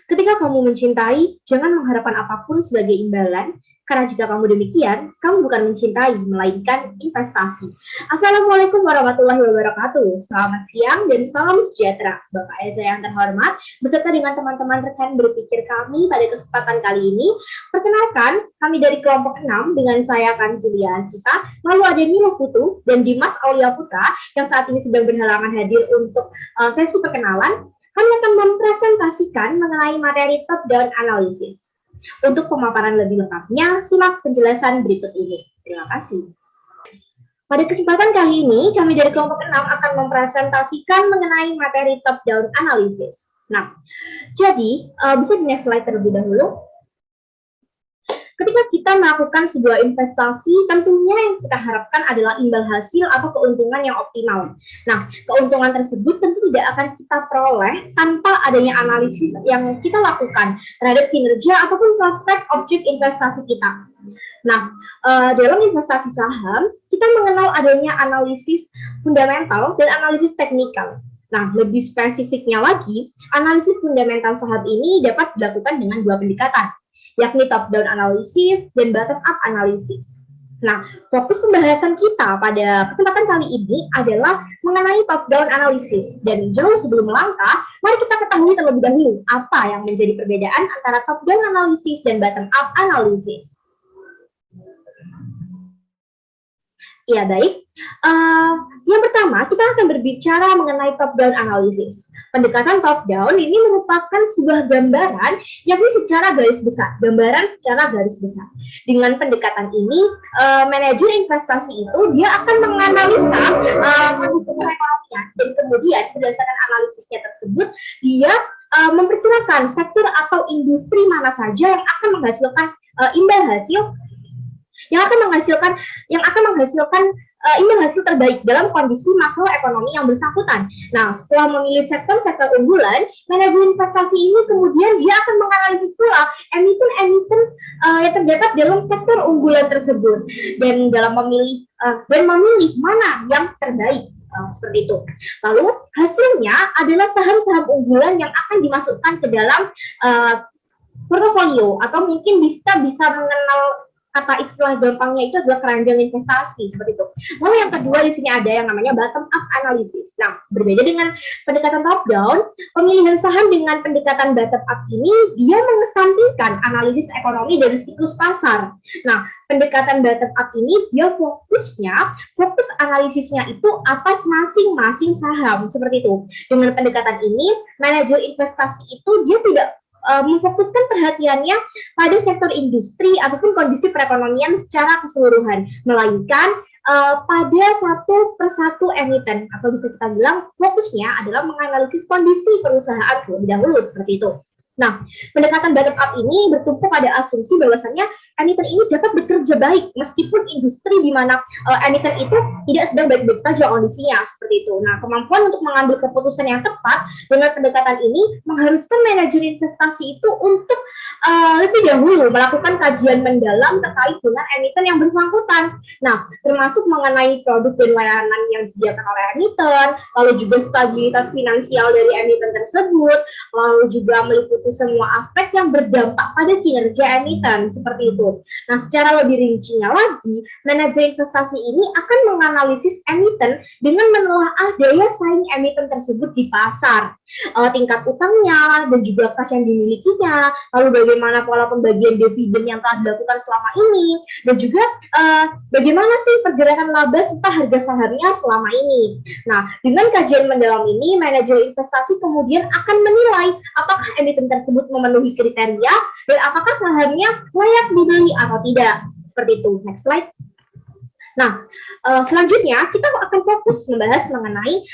Ketika kamu mencintai, jangan mengharapkan apapun sebagai imbalan, karena jika kamu demikian, kamu bukan mencintai, melainkan investasi. Assalamualaikum warahmatullahi wabarakatuh. Selamat siang dan salam sejahtera. Bapak Eza yang terhormat, beserta dengan teman-teman rekan berpikir kami pada kesempatan kali ini. Perkenalkan, kami dari kelompok 6 dengan saya Kanzulia Asita, lalu ada Nilo Putu dan Dimas Aulia Putra yang saat ini sedang berhalangan hadir untuk sesi perkenalan. Kami akan mempresentasikan mengenai materi top-down analysis. Untuk pemaparan lebih lengkapnya, simak penjelasan berikut ini. Terima kasih. Pada kesempatan kali ini, kami dari kelompok 6 akan mempresentasikan mengenai materi top-down analysis. Nah, jadi bisa di next slide terlebih dahulu. Ketika kita melakukan sebuah investasi, tentunya yang kita harapkan adalah imbal hasil atau keuntungan yang optimal. Nah, keuntungan tersebut tentu tidak akan kita peroleh tanpa adanya analisis yang kita lakukan terhadap kinerja ataupun prospek objek investasi kita. Nah, dalam investasi saham, kita mengenal adanya analisis fundamental dan analisis teknikal. Nah, lebih spesifiknya lagi, analisis fundamental saham ini dapat dilakukan dengan dua pendekatan, yakni top-down analysis dan bottom-up analysis. Nah, fokus pembahasan kita pada kesempatan kali ini adalah mengenai top-down analysis. Dan jauh sebelum melangkah, mari kita ketahui terlebih dahulu apa yang menjadi perbedaan antara top-down analysis dan bottom-up analysis. Ya, baik. Yang pertama, kita akan berbicara mengenai top-down analysis. Pendekatan top-down ini merupakan sebuah gambaran, yakni secara garis besar. Gambaran secara garis besar. Dengan pendekatan ini, manajer investasi itu dia akan menganalisa kondisi perekonomian, dan kemudian berdasarkan analisisnya tersebut, dia memperkirakan sektor atau industri mana saja yang akan menghasilkan imbal hasil yang akan menghasilkan imbal hasil terbaik dalam kondisi makroekonomi yang bersangkutan. Nah, setelah memilih sektor-sektor unggulan, manajer investasi ini kemudian dia akan menganalisis pula emiten-emiten yang terdapat dalam sektor unggulan tersebut dan dalam memilih mana yang terbaik. Seperti itu. Lalu hasilnya adalah saham-saham unggulan yang akan dimasukkan ke dalam portofolio, atau mungkin kita bisa mengenal kata istilah gampangnya itu adalah keranjang investasi, seperti itu. Lalu yang kedua di sini ada yang namanya bottom up analysis. Nah, berbeda dengan pendekatan top down, pemilihan saham dengan pendekatan bottom up ini dia mengesampingkan analisis ekonomi dari siklus pasar. Nah, pendekatan bottom up ini dia fokus analisisnya itu atas masing-masing saham, seperti itu. Dengan pendekatan ini, manajer investasi itu dia tidak memfokuskan perhatiannya pada sektor industri ataupun kondisi perekonomian secara keseluruhan, melainkan pada satu persatu emiten, atau bisa kita bilang fokusnya adalah menganalisis kondisi perusahaan terlebih dahulu, seperti itu. Nah, pendekatan bottom up ini bertumpu pada asumsi bahwasannya emiten ini dapat bekerja baik meskipun industri di mana emiten itu tidak sedang baik-baik saja kondisinya, seperti itu. Nah, kemampuan untuk mengambil keputusan yang tepat dengan pendekatan ini mengharuskan manajer investasi itu untuk lebih dahulu melakukan kajian mendalam terkait dengan emiten yang bersangkutan. Nah, termasuk mengenai produk dan layanan yang disediakan oleh emiten, lalu juga stabilitas finansial dari emiten tersebut, lalu juga meliputi semua aspek yang berdampak pada kinerja emiten, seperti itu. Nah, secara lebih rincinya lagi, manajer investasi ini akan menganalisis emiten dengan menelaah daya saing emiten tersebut di pasar, tingkat utangnya, dan juga kas yang dimilikinya, lalu bagaimana pola pembagian dividen yang telah dilakukan selama ini, dan juga bagaimana sih pergerakan laba serta harga sahamnya selama ini. Nah, dengan kajian mendalam ini, manajer investasi kemudian akan menilai apakah emiten tersebut memenuhi kriteria dan apakah sahamnya layak dibeli atau tidak. Seperti itu. Next slide. Nah, selanjutnya kita akan fokus membahas mengenai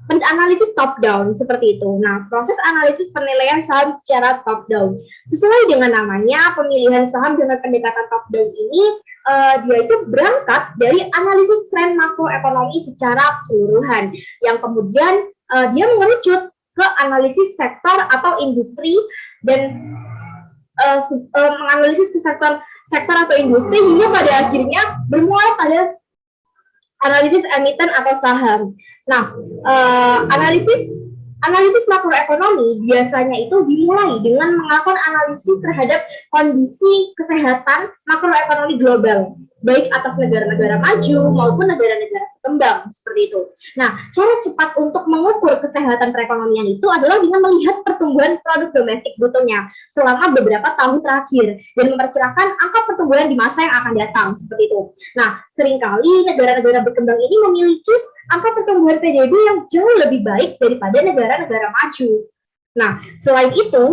analisis top down, seperti itu. Nah, proses analisis penilaian saham secara top down. Sesuai dengan namanya, pemilihan saham dengan pendekatan top down ini dia itu berangkat dari analisis tren makroekonomi secara keseluruhan, yang kemudian dia mengerucut ke analisis sektor atau industri dan menganalisis ke sektor atau industri hingga pada akhirnya bermula pada analisis emiten atau saham. Nah, analisis Analisis makroekonomi biasanya itu dimulai dengan melakukan analisis terhadap kondisi kesehatan makroekonomi global, baik atas negara-negara maju maupun negara-negara berkembang, seperti itu. Nah, cara cepat untuk mengukur kesehatan perekonomian itu adalah dengan melihat pertumbuhan produk domestik brutonya selama beberapa tahun terakhir dan memperkirakan angka pertumbuhan di masa yang akan datang, seperti itu. Nah, seringkali negara-negara berkembang ini memiliki angka pertumbuhan PDB yang jauh lebih baik daripada negara-negara maju. Nah, selain itu,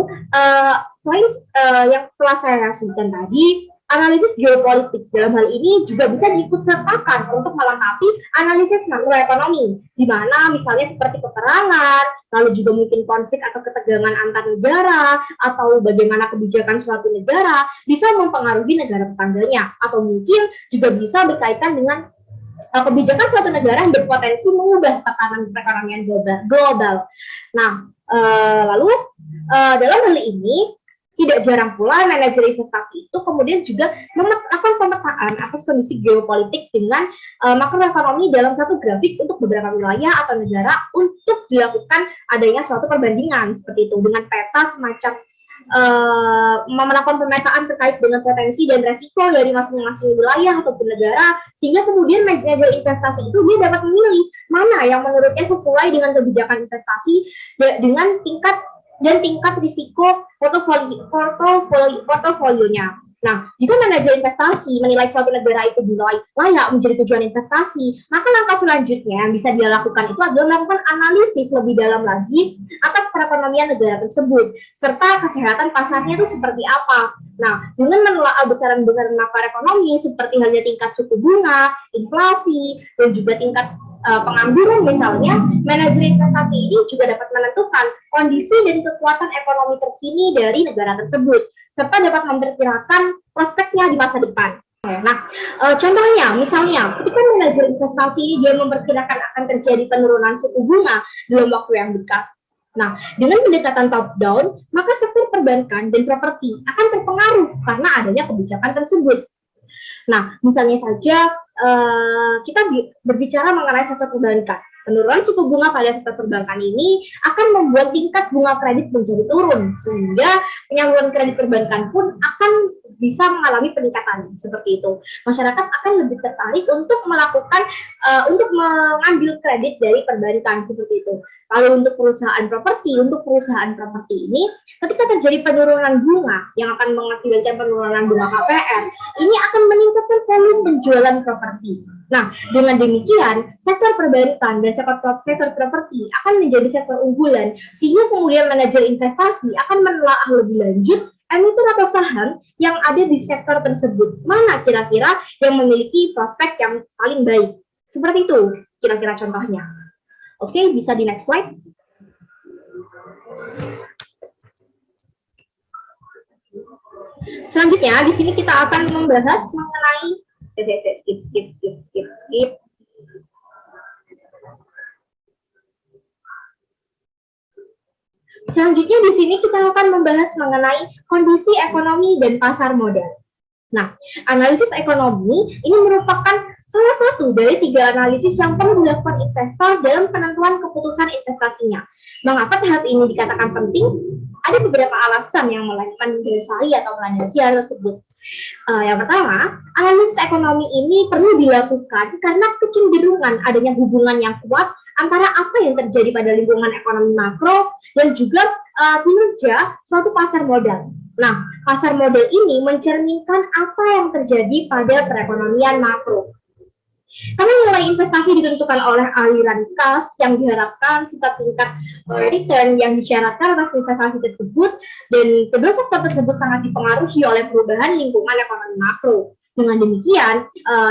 yang telah saya sebutkan tadi, analisis geopolitik dalam hal ini juga bisa diikutsertakan untuk melengkapi analisis makroekonomi, di mana misalnya seperti peperangan, lalu juga mungkin konflik atau ketegangan antar negara, atau bagaimana kebijakan suatu negara bisa mempengaruhi negara tetangganya, atau mungkin juga bisa berkaitan dengan kebijakan suatu negara yang berpotensi mengubah tatanan perekonomian global. Nah, lalu dalam hal ini tidak jarang pula manajer investasi itu kemudian juga melakukan pemetaan atas kondisi geopolitik dengan makroekonomi dalam satu grafik untuk beberapa wilayah atau negara untuk dilakukan adanya suatu perbandingan seperti itu dengan peta semacam melakukan pemetaan terkait dengan potensi dan resiko dari masing-masing wilayah ataupun negara, sehingga kemudian manajer investasi itu dia dapat memilih mana yang menurutnya sesuai dengan kebijakan investasi dengan tingkat risiko portofolionya. Nah, jika manajer investasi menilai suatu negara itu dinilai layak menjadi tujuan investasi, maka langkah selanjutnya yang bisa dia lakukan itu adalah melakukan analisis lebih dalam lagi atas perekonomian negara tersebut, serta kesehatan pasarnya itu seperti apa. Nah, dengan menelaah besaran-besaran makroekonomi seperti halnya tingkat suku bunga, inflasi, dan juga tingkat pengangguran misalnya, manajer investasi ini juga dapat menentukan kondisi dan kekuatan ekonomi terkini dari negara tersebut, serta dapat memperkirakan prospeknya di masa depan. Nah, contohnya, misalnya, ketika manajer investasi dia memperkirakan akan terjadi penurunan suku bunga dalam waktu yang dekat. Nah, dengan pendekatan top-down, maka sektor perbankan dan properti akan terpengaruh karena adanya kebijakan tersebut. Nah, misalnya saja kita berbicara mengenai sektor perbankan. Penurunan suku bunga pada sektor perbankan ini akan membuat tingkat bunga kredit menjadi turun, sehingga penyaluran kredit perbankan pun akan bisa mengalami peningkatan seperti itu. Masyarakat akan lebih tertarik untuk untuk mengambil kredit dari perbankan seperti itu. Lalu untuk perusahaan properti ini, ketika terjadi penurunan bunga yang akan mengakibatkan penurunan bunga KPR, ini akan meningkatkan volume penjualan properti. Nah, dengan demikian, sektor perbankan dan sektor properti akan menjadi sektor unggulan, sehingga kemudian manajer investasi akan menelaah lebih lanjut emiten atau saham yang ada di sektor tersebut. Mana kira-kira yang memiliki prospek yang paling baik? Seperti itu kira-kira contohnya. Oke, bisa di next slide. Selanjutnya, di sini kita akan membahas mengenai skip. Selanjutnya di sini kita akan membahas mengenai kondisi ekonomi dan pasar modal. Nah, analisis ekonomi ini merupakan salah satu dari 3 analisis yang perlu dilakukan investor dalam penentuan keputusan investasinya. Mengapa tahap ini dikatakan penting? Ada beberapa alasan yang mendasari hal tersebut. Yang pertama, analisis ekonomi ini perlu dilakukan karena kecenderungan adanya hubungan yang kuat antara apa yang terjadi pada lingkungan ekonomi makro dan juga kinerja suatu pasar modal. Nah, pasar modal ini mencerminkan apa yang terjadi pada perekonomian makro. Karena nilai investasi ditentukan oleh aliran kas yang diharapkan serta tingkat return yang disyaratkan atas investasi tersebut, dan kedua faktor tersebut sangat dipengaruhi oleh perubahan lingkungan ekonomi makro. Dengan demikian,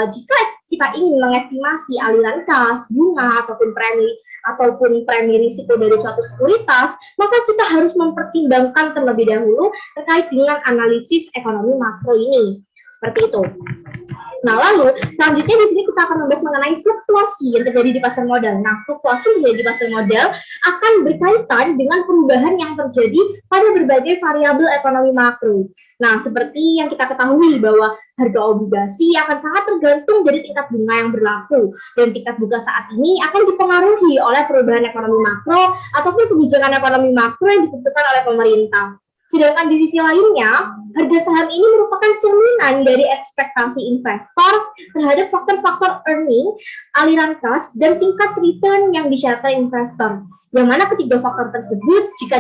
jika kita ingin mengestimasi aliran kas, bunga, ataupun premi risiko dari suatu sekuritas, maka kita harus mempertimbangkan terlebih dahulu terkait dengan analisis ekonomi makro ini. Seperti itu. Nah, lalu selanjutnya di sini kita akan membahas mengenai fluktuasi yang terjadi di pasar modal. Nah, fluktuasi yang terjadi di pasar modal akan berkaitan dengan perubahan yang terjadi pada berbagai variabel ekonomi makro. Nah, seperti yang kita ketahui bahwa harga obligasi akan sangat tergantung dari tingkat bunga yang berlaku, dan tingkat bunga saat ini akan dipengaruhi oleh perubahan ekonomi makro ataupun kebijakan ekonomi makro yang ditentukan oleh pemerintah. Sedangkan di sisi lainnya, harga saham ini merupakan cerminan dari ekspektasi investor terhadap faktor-faktor earning, aliran kas, dan tingkat return yang disyaratkan investor. Yang mana ketiga faktor tersebut jika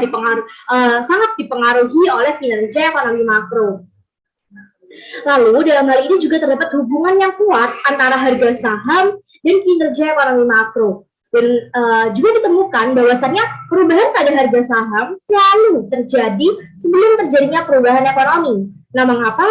sangat dipengaruhi oleh kinerja ekonomi makro. Lalu dalam hal ini juga terdapat hubungan yang kuat antara harga saham dan kinerja ekonomi makro. Dan juga ditemukan bahwasannya perubahan pada harga saham selalu terjadi sebelum terjadinya perubahan ekonomi. Nah, mengapa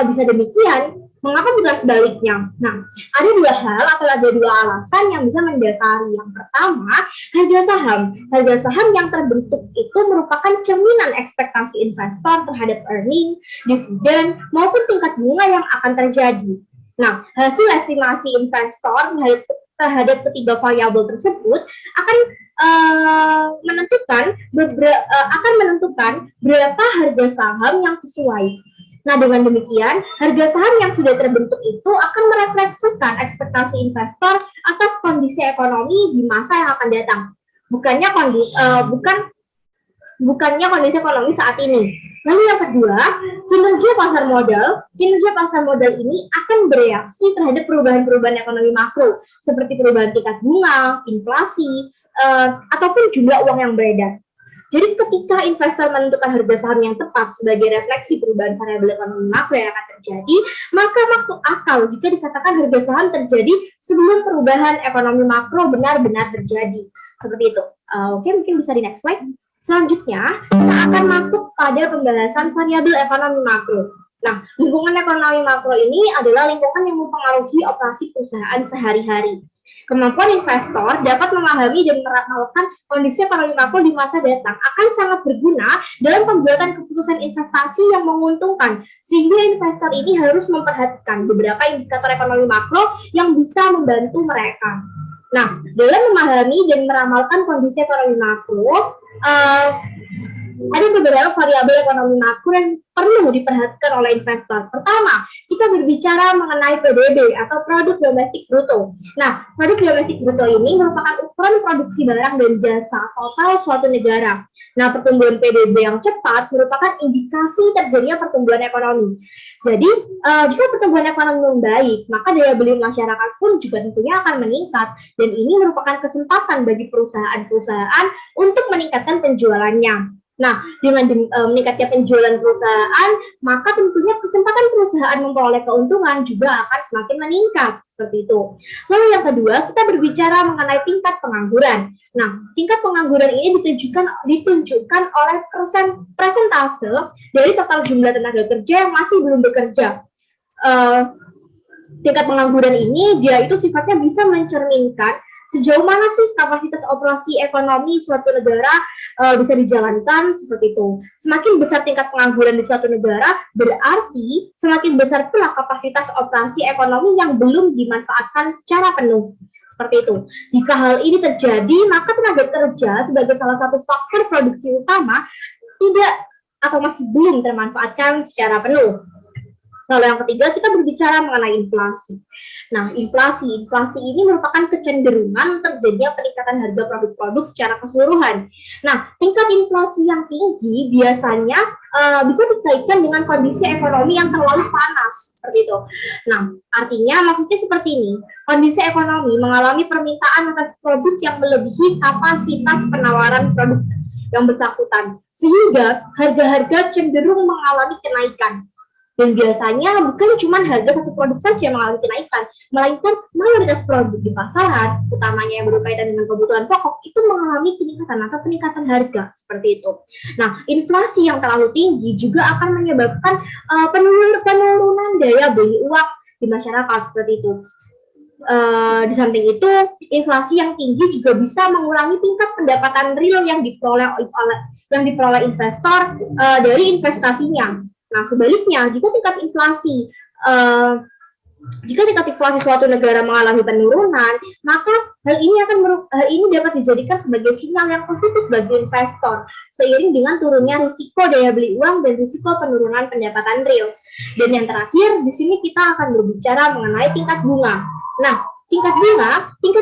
bisa demikian? Mengapa bukan sebaliknya? Nah, ada dua hal atau ada dua alasan yang bisa mendasari. Yang pertama, harga saham. Harga saham yang terbentuk itu merupakan cerminan ekspektasi investor terhadap earning, dividen, maupun tingkat bunga yang akan terjadi. Nah, hasil estimasi investor terhadap ketiga variabel tersebut akan menentukan berapa harga saham yang sesuai. Nah, dengan demikian, harga saham yang sudah terbentuk itu akan merefleksikan ekspektasi investor atas kondisi ekonomi di masa yang akan datang. Bukannya kondisi ekonomi saat ini. Lalu yang kedua, kinerja pasar modal. Kinerja pasar modal ini akan bereaksi terhadap perubahan-perubahan ekonomi makro, seperti perubahan tingkat bunga, inflasi, ataupun jumlah uang yang beredar. Jadi ketika investor menentukan harga saham yang tepat sebagai refleksi perubahan variabel ekonomi makro yang akan terjadi, maka masuk akal jika dikatakan harga saham terjadi sebelum perubahan ekonomi makro benar-benar terjadi. Seperti itu. Oke, mungkin bisa di next slide. Selanjutnya, kita akan masuk pada pembahasan variabel ekonomi makro. Nah, lingkungan ekonomi makro ini adalah lingkungan yang mempengaruhi operasi perusahaan sehari-hari. Kemampuan investor dapat memahami dan meramalkan kondisi ekonomi makro di masa datang akan sangat berguna dalam pembuatan keputusan investasi yang menguntungkan, sehingga investor ini harus memperhatikan beberapa indikator ekonomi makro yang bisa membantu mereka. Nah, dalam memahami dan meramalkan kondisi ekonomi makro, ada beberapa variabel ekonomi makro yang perlu diperhatikan oleh investor. Pertama, kita berbicara mengenai PDB atau produk domestik bruto. Nah, produk domestik bruto ini merupakan ukuran produksi barang dan jasa total suatu negara. Nah, pertumbuhan PDB yang cepat merupakan indikasi terjadinya pertumbuhan ekonomi. Jadi, jika pertumbuhan ekonomi membaik, maka daya beli masyarakat pun juga tentunya akan meningkat. Dan ini merupakan kesempatan bagi perusahaan-perusahaan untuk meningkatkan penjualannya. Nah, dengan meningkatnya penjualan perusahaan, maka tentunya kesempatan perusahaan memperoleh keuntungan juga akan semakin meningkat, seperti itu. Lalu yang kedua, kita berbicara mengenai tingkat pengangguran. Nah, tingkat pengangguran ini ditunjukkan oleh persentase dari total jumlah tenaga kerja yang masih belum bekerja. Tingkat pengangguran ini dia itu sifatnya bisa mencerminkan sejauh mana sih kapasitas operasi ekonomi suatu negara bisa dijalankan, seperti itu. Semakin besar tingkat pengangguran di suatu negara, berarti semakin besar pula kapasitas operasi ekonomi yang belum dimanfaatkan secara penuh. Seperti itu. Jika hal ini terjadi, maka tenaga kerja sebagai salah satu faktor produksi utama tidak atau masih belum termanfaatkan secara penuh. Lalu yang ketiga, kita berbicara mengenai inflasi. Nah, inflasi ini merupakan kecenderungan terjadinya peningkatan harga produk-produk secara keseluruhan. Nah, tingkat inflasi yang tinggi biasanya bisa dikaitkan dengan kondisi ekonomi yang terlalu panas, seperti itu. Nah, artinya maksudnya seperti ini, kondisi ekonomi mengalami permintaan atas produk yang melebihi kapasitas penawaran produk yang bersangkutan, sehingga harga-harga cenderung mengalami kenaikan. Dan biasanya bukan cuma harga satu produk saja yang mengalami kenaikan, melainkan mayoritas produk di pasaran, utamanya yang berkaitan dengan kebutuhan pokok, itu mengalami peningkatan atau peningkatan harga, seperti itu. Nah, inflasi yang terlalu tinggi juga akan menyebabkan penurunan daya beli uang di masyarakat, seperti itu. Di samping itu, inflasi yang tinggi juga bisa mengurangi tingkat pendapatan real yang diperoleh investor dari investasinya. Nah, sebaliknya, jika tingkat inflasi Jika tingkat inflasi suatu negara mengalami penurunan, maka hal ini dapat dijadikan sebagai sinyal yang positif bagi investor, seiring dengan turunnya risiko daya beli uang dan risiko penurunan pendapatan real. Dan yang terakhir, di sini kita akan berbicara mengenai tingkat bunga. Nah, tingkat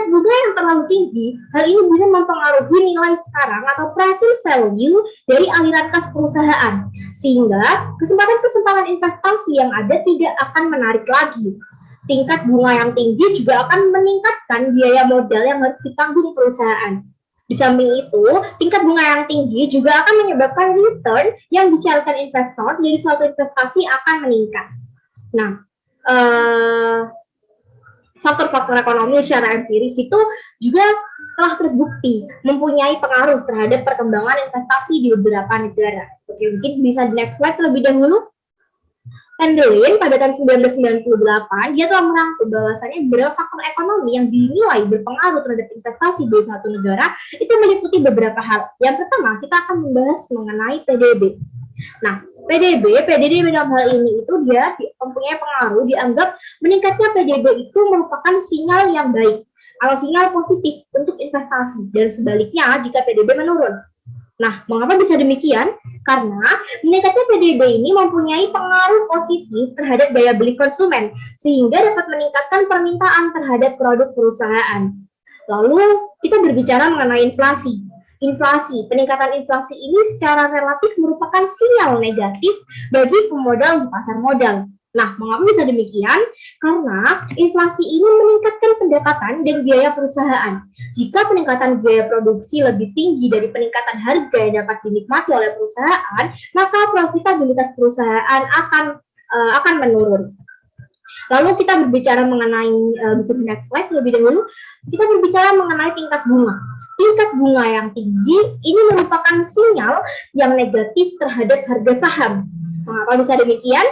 bunga yang terlalu tinggi, hal ini bisa mempengaruhi nilai sekarang atau present value dari aliran kas perusahaan, sehingga kesempatan investasi yang ada tidak akan menarik lagi. Tingkat bunga yang tinggi juga akan meningkatkan biaya modal yang harus ditanggung perusahaan. Di samping itu, tingkat bunga yang tinggi juga akan menyebabkan return yang dicarikan investor dari suatu investasi akan meningkat. Nah, faktor-faktor ekonomi secara empiris itu juga telah terbukti mempunyai pengaruh terhadap perkembangan investasi di beberapa negara. Oke, mungkin bisa di next slide terlebih dahulu. Pendelin pada tahun 1998, dia telah merangkum bahwasannya beberapa faktor ekonomi yang dinilai berpengaruh terhadap investasi di suatu negara itu meliputi beberapa hal. Yang pertama, kita akan membahas mengenai PDB. Nah, PDB dalam hal ini itu dia mempunyai pengaruh, dianggap meningkatnya PDB itu merupakan sinyal yang baik atau sinyal positif untuk investasi, dan sebaliknya jika PDB menurun. Nah, mengapa bisa demikian? Karena meningkatnya PDB ini mempunyai pengaruh positif terhadap daya beli konsumen, sehingga dapat meningkatkan permintaan terhadap produk perusahaan. Lalu, kita berbicara mengenai inflasi. Peningkatan inflasi ini secara relatif merupakan sinyal negatif bagi pemodal di pasar modal. Nah, mengapa bisa demikian? Karena inflasi ini meningkatkan pendapatan dan biaya perusahaan. Jika peningkatan biaya produksi lebih tinggi dari peningkatan harga yang dapat dinikmati oleh perusahaan, maka profitabilitas perusahaan akan menurun. Lalu kita berbicara mengenai, bisa di next slide lebih dahulu, kita berbicara mengenai tingkat bunga. Tingkat bunga yang tinggi ini merupakan sinyal yang negatif terhadap harga saham. Mengapa bisa demikian?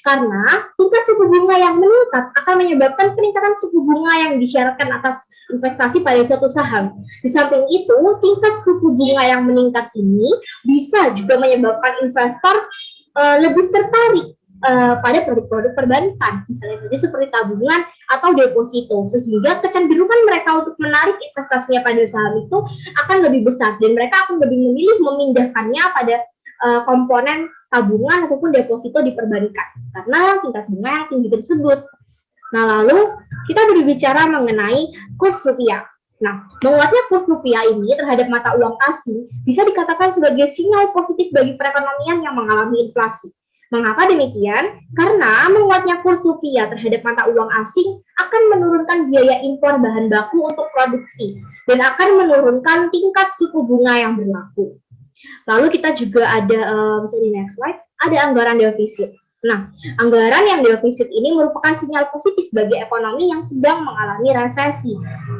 Karena tingkat suku bunga yang meningkat akan menyebabkan peningkatan suku bunga yang disyaratkan atas investasi pada suatu saham. Di samping itu, tingkat suku bunga yang meningkat ini bisa juga menyebabkan investor lebih tertarik pada produk-produk perbankan, misalnya saja seperti tabungan atau deposito, sehingga kecenderungan mereka untuk menarik investasinya pada saham itu akan lebih besar, dan mereka akan lebih memilih memindahkannya pada komponen tabungan ataupun deposito di perbankan karena tingkat bunga yang tinggi tersebut. Nah, lalu kita berbicara mengenai kurs rupiah. Nah, menguatnya kurs rupiah ini terhadap mata uang asing bisa dikatakan sebagai sinyal positif bagi perekonomian yang mengalami inflasi. Mengapa demikian? Karena menguatnya kurs rupiah terhadap mata uang asing akan menurunkan biaya impor bahan baku untuk produksi dan akan menurunkan tingkat suku bunga yang berlaku. Lalu kita juga ada, misalnya di next slide, ada anggaran defisit. Nah, anggaran yang defisit ini merupakan sinyal positif bagi ekonomi yang sedang mengalami resesi,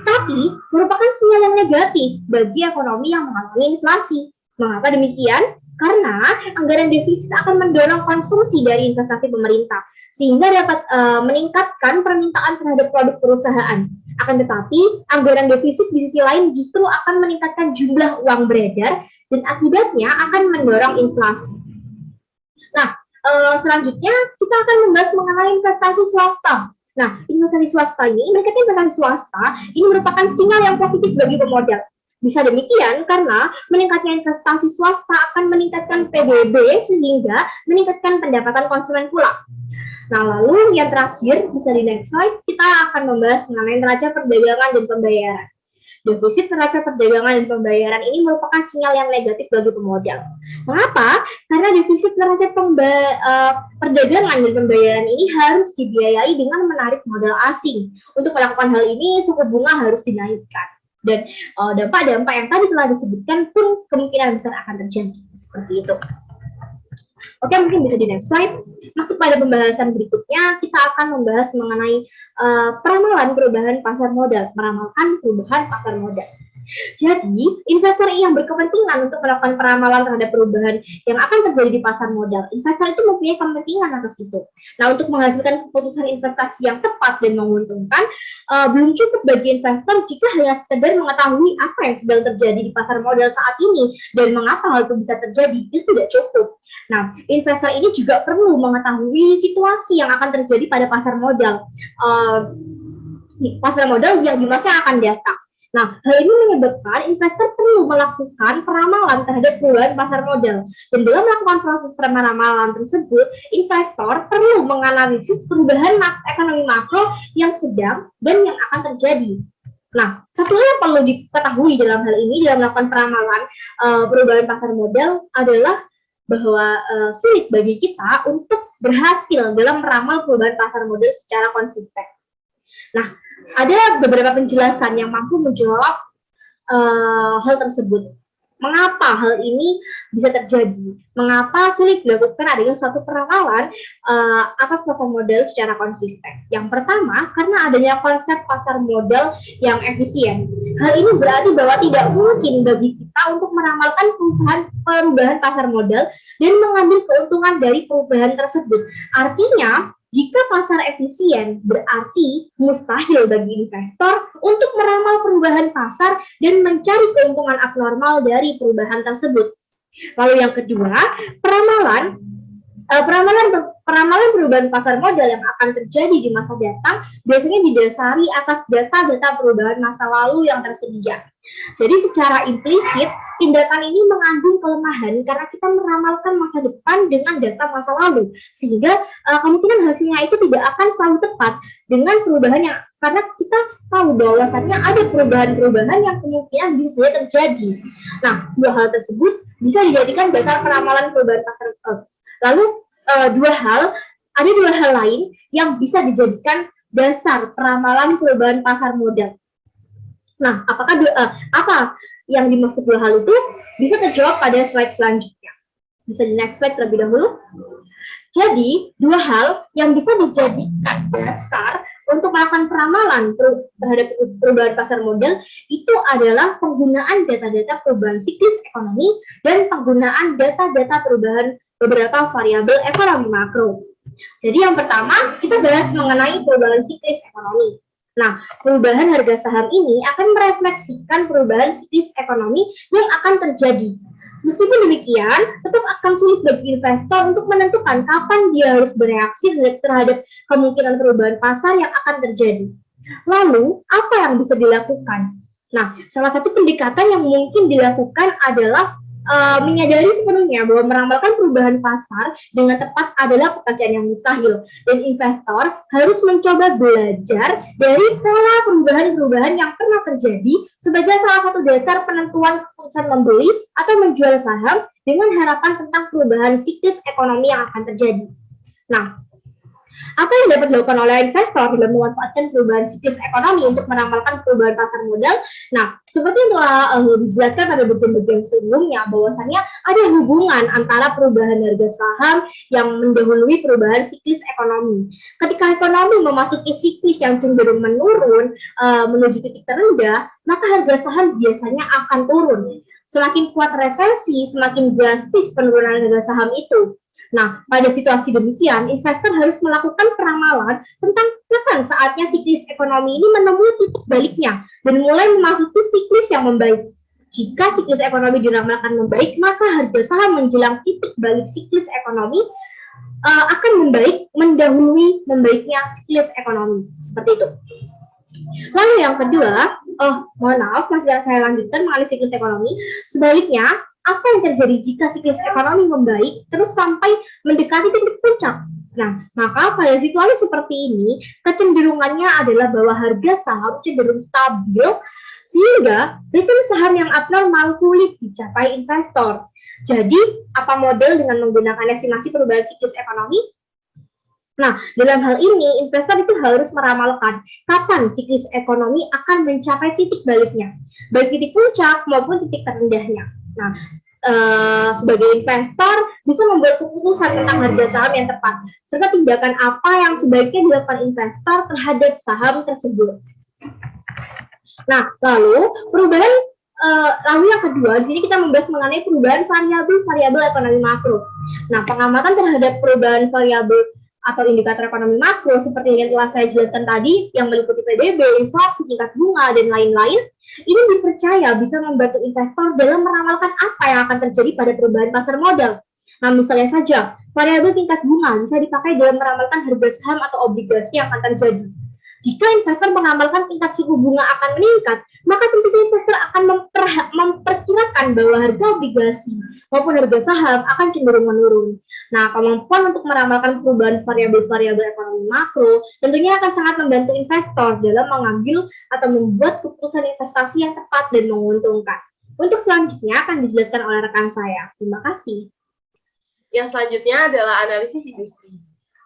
tapi merupakan sinyal yang negatif bagi ekonomi yang mengalami inflasi. Mengapa demikian? Karena anggaran defisit akan mendorong konsumsi dari investasi pemerintah, sehingga dapat meningkatkan permintaan terhadap produk perusahaan. Akan tetapi, anggaran defisit di sisi lain justru akan meningkatkan jumlah uang beredar dan akibatnya akan mendorong inflasi. Nah, selanjutnya kita akan membahas mengenai investasi swasta. Nah, investasi swasta ini merupakan sinyal yang positif bagi pemodal. Bisa demikian karena meningkatnya investasi swasta akan meningkatkan PDB sehingga meningkatkan pendapatan konsumen pula. Nah, lalu yang terakhir, bisa di next slide, kita akan membahas mengenai neraca perdagangan dan pembayaran. Defisit neraca perdagangan dan pembayaran ini merupakan sinyal yang negatif bagi pemodal. Mengapa? Karena defisit neraca perdagangan dan pembayaran ini harus dibiayai dengan menarik modal asing. Untuk melakukan hal ini, suku bunga harus dinaikkan. Dan dampak-dampak yang tadi telah disebutkan pun kemungkinan besar akan terjadi. Seperti itu. Oke, mungkin bisa di next slide. Masuk pada pembahasan berikutnya, kita akan membahas mengenai peramalan perubahan pasar modal, meramalkan perubahan pasar modal. Jadi, investor yang berkepentingan untuk melakukan peramalan terhadap perubahan yang akan terjadi di pasar modal, investor itu mempunyai kepentingan atas itu. Nah, untuk menghasilkan keputusan investasi yang tepat dan menguntungkan, belum cukup bagi investor jika hanya sekedar mengetahui apa yang sedang terjadi di pasar modal saat ini dan mengapa hal itu bisa terjadi, itu tidak cukup. Nah, investor ini juga perlu mengetahui situasi yang akan terjadi pada pasar modal. Pasar modal yang di masa akan datang. Nah, hal ini menyebabkan investor perlu melakukan peramalan terhadap perubahan pasar modal. Dan dalam melakukan proses peramalan tersebut, investor perlu menganalisis perubahan ekonomi makro yang sedang dan yang akan terjadi. Nah, satu hal yang perlu diketahui dalam hal ini, dalam melakukan peramalan perubahan pasar modal adalah bahwa sulit bagi kita untuk berhasil dalam meramal perubahan pasar modal secara konsisten. Nah, ada beberapa penjelasan yang mampu menjawab hal tersebut. Mengapa hal ini bisa terjadi? Mengapa sulit dilakukan adanya suatu peramalan atas pasar modal secara konsisten? Yang pertama, karena adanya konsep pasar modal yang efisien. Hal ini berarti bahwa tidak mungkin bagi kita untuk meramalkan perubahan pasar modal dan mengambil keuntungan dari perubahan tersebut. Artinya, jika pasar efisien, berarti mustahil bagi investor untuk meramal perubahan pasar dan mencari keuntungan abnormal dari perubahan tersebut. Lalu yang kedua, peramalan perubahan pasar modal yang akan terjadi di masa datang biasanya didasari atas data-data perubahan masa lalu yang tersedia. Jadi secara implisit, tindakan ini mengandung kelemahan karena kita meramalkan masa depan dengan data masa lalu, sehingga kemungkinan hasilnya itu tidak akan selalu tepat dengan perubahan yang, karena kita tahu bahwasannya ada perubahan-perubahan yang kemungkinan bisa terjadi. Nah, dua hal tersebut bisa dijadikan dasar peramalan perubahan pasar modal. Lalu ada dua hal lain yang bisa dijadikan dasar peramalan perubahan pasar modal. Nah, apa yang dimaksud dua hal itu bisa terjawab pada slide selanjutnya. Bisa di next slide terlebih dahulu. Jadi, dua hal yang bisa dijadikan dasar untuk melakukan peramalan terhadap perubahan pasar modal itu adalah penggunaan data-data perubahan siklus ekonomi dan penggunaan data-data perubahan beberapa variabel ekonomi makro. Jadi yang pertama, kita bahas mengenai perubahan siklus ekonomi. Nah, perubahan harga saham ini akan merefleksikan perubahan siklus ekonomi yang akan terjadi. Meskipun demikian, tetap akan sulit bagi investor untuk menentukan kapan dia harus bereaksi terhadap kemungkinan perubahan pasar yang akan terjadi. Lalu, apa yang bisa dilakukan? Nah, salah satu pendekatan yang mungkin dilakukan adalah menyadari sepenuhnya bahwa meramalkan perubahan pasar dengan tepat adalah pekerjaan yang mustahil, dan investor harus mencoba belajar dari pola perubahan-perubahan yang pernah terjadi sebagai salah satu dasar penentuan keputusan membeli atau menjual saham dengan harapan tentang perubahan siklus ekonomi yang akan terjadi. Nah, apa yang dapat dilakukan oleh investor dalam memanfaatkan perubahan siklus ekonomi untuk meramalkan perubahan pasar modal? Nah, seperti yang telah dijelaskan pada bagian-bagian sebelumnya, bahwasannya ada hubungan antara perubahan harga saham yang mendahului perubahan siklus ekonomi. Ketika ekonomi memasuki siklus yang cenderung menurun menuju titik terendah, maka harga saham biasanya akan turun. Semakin kuat resesi, semakin drastis penurunan harga saham itu. Nah, pada situasi demikian, investor harus melakukan peramalan tentang kapan saatnya siklus ekonomi ini menemui titik baliknya dan mulai memasuki siklus yang membaik. Jika siklus ekonomi diramalkan membaik, maka harga saham menjelang titik balik siklus ekonomi akan membaik mendahului membaiknya siklus ekonomi. Seperti itu. Lalu yang kedua, mohon maaf, masih saya lanjutkan mengenai siklus ekonomi. Sebaliknya, apa yang terjadi jika siklus ekonomi membaik terus sampai mendekati titik puncak? Nah, maka pada situasi seperti ini, kecenderungannya adalah bahwa harga saham cenderung stabil, sehingga return saham yang abnormal sulit dicapai investor. Jadi, apa model dengan menggunakan estimasi perubahan siklus ekonomi? Nah, dalam hal ini, investor itu harus meramalkan kapan siklus ekonomi akan mencapai titik baliknya, baik titik puncak maupun titik terendahnya. Nah, sebagai investor bisa membuat keputusan tentang harga saham yang tepat, serta tindakan apa yang sebaiknya dilakukan investor terhadap saham tersebut. Nah, lalu yang kedua, di sini kita membahas mengenai perubahan variabel ekonomi makro. Nah, pengamatan terhadap perubahan variabel atau indikator ekonomi makro seperti yang telah saya jelaskan tadi, yang meliputi PDB, inflasi, tingkat bunga, dan lain-lain, ini dipercaya bisa membantu investor dalam meramalkan apa yang akan terjadi pada perubahan pasar modal. Nah, misalnya saja, variabel tingkat bunga bisa dipakai dalam meramalkan harga saham atau obligasi yang akan terjadi. Jika investor mengamalkan tingkat suku bunga akan meningkat, maka tentunya investor akan memperkirakan bahwa harga obligasi maupun harga saham akan cenderung menurun. Nah, kemampuan untuk meramalkan perubahan variabel-variabel ekonomi makro tentunya akan sangat membantu investor dalam mengambil atau membuat keputusan investasi yang tepat dan menguntungkan. Untuk selanjutnya akan dijelaskan oleh rekan saya. Terima kasih. Yang selanjutnya adalah analisis industri.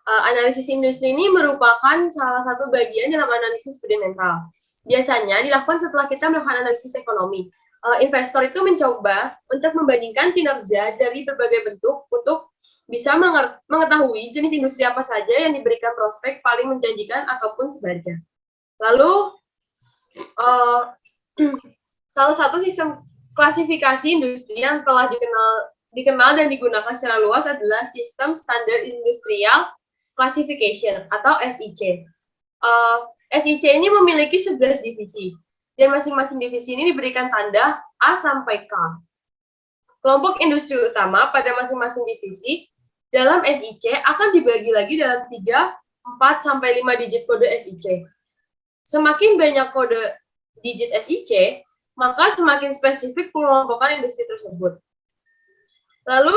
Analisis industri ini merupakan salah satu bagian dalam analisis fundamental. Biasanya dilakukan setelah kita melakukan analisis ekonomi. Investor itu mencoba untuk membandingkan kinerja dari berbagai bentuk untuk bisa mengetahui jenis industri apa saja yang diberikan prospek paling menjanjikan ataupun sebaliknya. Lalu, salah satu sistem klasifikasi industri yang telah dikenal dan digunakan secara luas adalah sistem standar industrial classification atau SIC. SIC ini memiliki 11 divisi, dan masing-masing divisi ini diberikan tanda A sampai K. Kelompok industri utama pada masing-masing divisi dalam SIC akan dibagi lagi dalam 3, 4, sampai 5 digit kode SIC. Semakin banyak kode digit SIC, maka semakin spesifik pengelompokan industri tersebut. Lalu,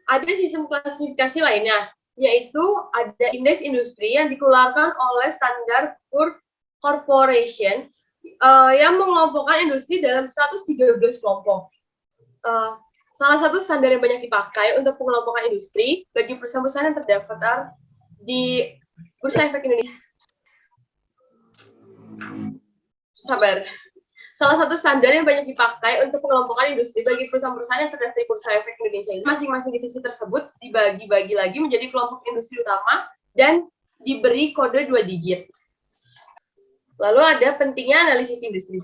ada sistem klasifikasi lainnya, yaitu ada indeks industri yang dikeluarkan oleh Standard Corporation yang mengelompokkan industri dalam 113 kelompok. Salah satu standar yang banyak dipakai untuk pengelompokan industri bagi perusahaan-perusahaan yang terdaftar di Bursa Efek Indonesia. Salah satu standar yang banyak dipakai untuk pengelompokan industri bagi perusahaan-perusahaan yang terdaftar di Bursa Efek Indonesia ini, masing-masing divisi tersebut dibagi-bagi lagi menjadi kelompok industri utama dan diberi kode 2 digit. Lalu ada pentingnya analisis industri.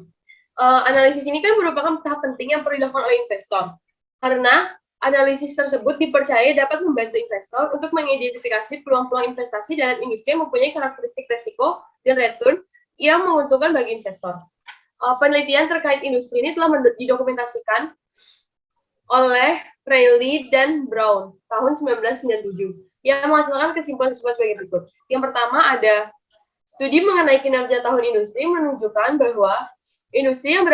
Analisis ini kan merupakan tahap penting yang perlu dilakukan oleh investor, karena analisis tersebut dipercaya dapat membantu investor untuk mengidentifikasi peluang-peluang investasi dalam industri yang mempunyai karakteristik resiko dan return yang menguntungkan bagi investor. Penelitian terkait industri ini telah didokumentasikan oleh Reilly dan Brown tahun 1997 yang menghasilkan kesimpulan-kesimpulan sebagai berikut. Yang pertama ada studi mengenai kinerja tahun industri menunjukkan bahwa industri yang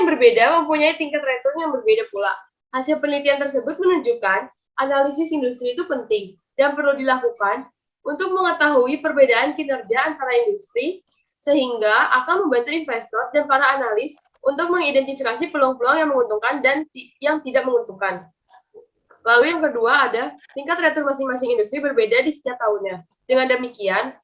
berbeda mempunyai tingkat return yang berbeda pula. Hasil penelitian tersebut menunjukkan analisis industri itu penting dan perlu dilakukan untuk mengetahui perbedaan kinerja antara industri, sehingga akan membantu investor dan para analis untuk mengidentifikasi peluang-peluang yang menguntungkan dan yang tidak menguntungkan. Lalu yang kedua ada tingkat return masing-masing industri berbeda di setiap tahunnya. Dengan demikian,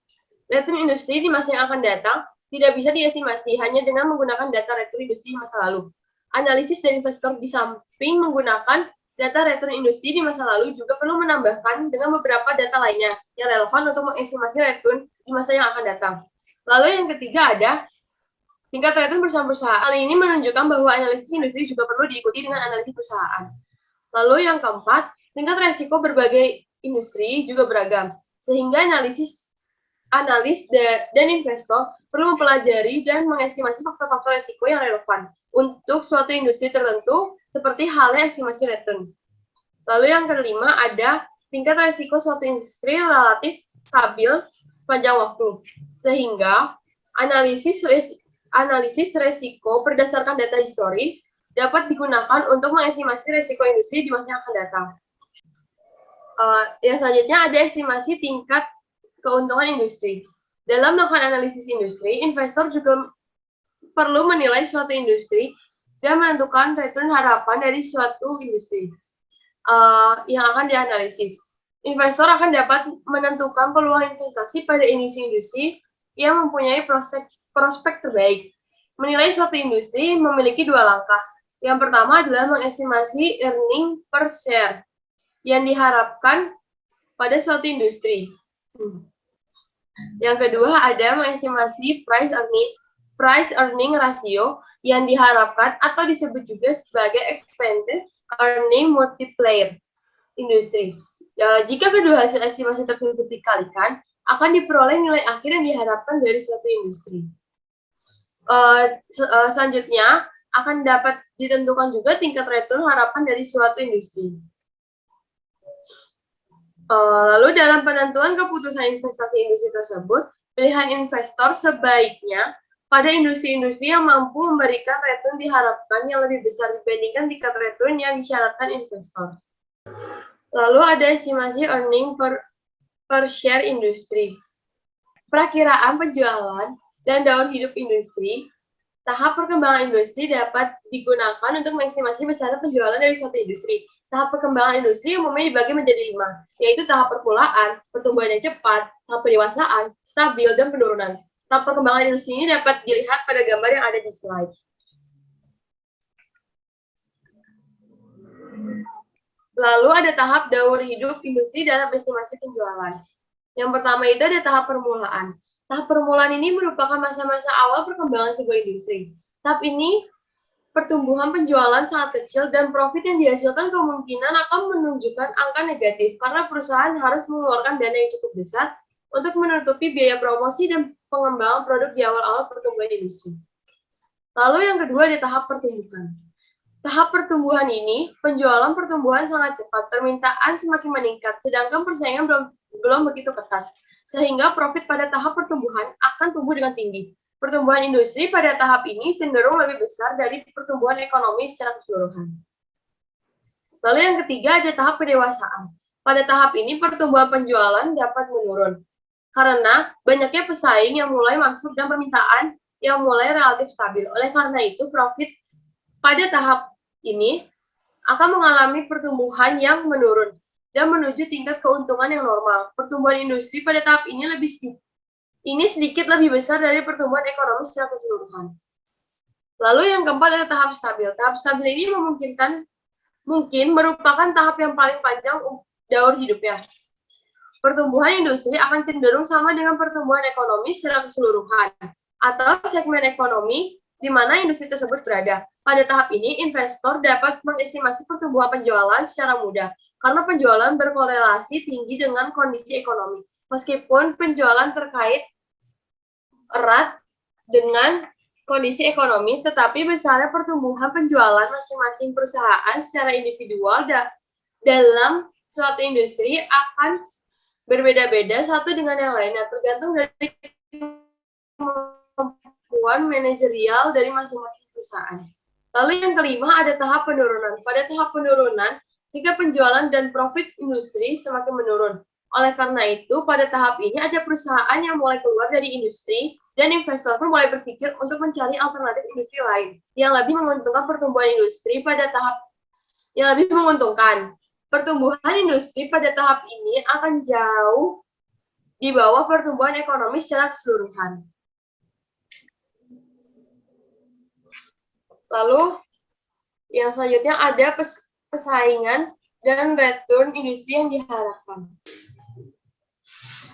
return industri di masa yang akan datang tidak bisa diestimasi hanya dengan menggunakan data return industri di masa lalu. Analisis dan investor di samping menggunakan data return industri di masa lalu juga perlu menambahkan dengan beberapa data lainnya yang relevan untuk mengestimasi return di masa yang akan datang. Lalu yang ketiga ada tingkat return bersama perusahaan. Hal ini menunjukkan bahwa analisis industri juga perlu diikuti dengan analisis perusahaan. Lalu yang keempat, tingkat resiko berbagai industri juga beragam, sehingga analis dan investor perlu mempelajari dan mengestimasi faktor-faktor resiko yang relevan untuk suatu industri tertentu, seperti halnya estimasi return. Lalu yang kelima ada tingkat resiko suatu industri relatif stabil panjang waktu, sehingga analisis resiko berdasarkan data historis dapat digunakan untuk mengestimasi resiko industri di masa yang akan datang. Yang selanjutnya ada estimasi tingkat keuntungan industri. Dalam melakukan analisis industri, investor juga perlu menilai suatu industri dan menentukan return harapan dari suatu industri yang akan dianalisis. Investor akan dapat menentukan peluang investasi pada industri-industri yang mempunyai prospek terbaik. Menilai suatu industri memiliki 2 langkah. Yang pertama adalah mengestimasi earning per share yang diharapkan pada suatu industri. Yang kedua ada mengestimasi price earning ratio yang diharapkan atau disebut juga sebagai expected earning multiplier industri. Jika kedua hasil estimasi tersebut dikalikan, akan diperoleh nilai akhir yang diharapkan dari suatu industri. Selanjutnya, akan dapat ditentukan juga tingkat return harapan dari suatu industri. Lalu dalam penentuan keputusan investasi industri tersebut, pilihan investor sebaiknya pada industri-industri yang mampu memberikan return diharapkan yang lebih besar dibandingkan tingkat return yang disyaratkan investor. Lalu ada estimasi earning per share industri. Perakiraan penjualan dan daun hidup industri. Tahap perkembangan industri dapat digunakan untuk mengestimasi besaran penjualan dari suatu industri. Tahap perkembangan industri umumnya dibagi menjadi 5, yaitu tahap permulaan, pertumbuhan yang cepat, tahap pendewasaan, stabil, dan penurunan. Tahap perkembangan industri ini dapat dilihat pada gambar yang ada di slide. Lalu ada tahap daur hidup industri dalam estimasi penjualan. Yang pertama itu ada tahap permulaan. Tahap permulaan ini merupakan masa-masa awal perkembangan sebuah industri. Tahap ini pertumbuhan penjualan sangat kecil dan profit yang dihasilkan kemungkinan akan menunjukkan angka negatif karena perusahaan harus mengeluarkan dana yang cukup besar untuk menutupi biaya promosi dan pengembangan produk di awal-awal pertumbuhan industri. Lalu yang kedua ada tahap pertumbuhan. Tahap pertumbuhan ini, penjualan pertumbuhan sangat cepat, permintaan semakin meningkat, sedangkan persaingan belum begitu ketat, sehingga profit pada tahap pertumbuhan akan tumbuh dengan tinggi. Pertumbuhan industri pada tahap ini cenderung lebih besar dari pertumbuhan ekonomi secara keseluruhan. Lalu yang ketiga ada tahap pendewasaan. Pada tahap ini pertumbuhan penjualan dapat menurun, karena banyaknya pesaing yang mulai masuk dan permintaan yang mulai relatif stabil. Oleh karena itu, profit pada tahap ini akan mengalami pertumbuhan yang menurun dan menuju tingkat keuntungan yang normal. Pertumbuhan industri pada tahap ini sedikit lebih besar dari pertumbuhan ekonomi secara keseluruhan. Lalu yang keempat adalah tahap stabil. Tahap stabil ini mungkin merupakan tahap yang paling panjang daur hidupnya. Pertumbuhan industri akan cenderung sama dengan pertumbuhan ekonomi secara keseluruhan atau segmen ekonomi di mana industri tersebut berada. Pada tahap ini, investor dapat mengestimasi pertumbuhan penjualan secara mudah, karena penjualan berkorelasi tinggi dengan kondisi ekonomi. Meskipun penjualan terkait erat dengan kondisi ekonomi, tetapi besarnya pertumbuhan penjualan masing-masing perusahaan secara individual dalam suatu industri akan berbeda-beda satu dengan yang lainnya, tergantung dari kemampuan manajerial dari masing-masing perusahaan. Lalu yang kelima ada tahap penurunan. Pada tahap penurunan, tingkat penjualan dan profit industri semakin menurun. Oleh karena itu, pada tahap ini ada perusahaan yang mulai keluar dari industri dan investor pun mulai berpikir untuk mencari alternatif industri lain yang lebih menguntungkan pertumbuhan industri pada tahap yang lebih menguntungkan. Pertumbuhan industri pada tahap ini akan jauh di bawah pertumbuhan ekonomi secara keseluruhan. Lalu yang selanjutnya ada persaingan dan return industri yang diharapkan.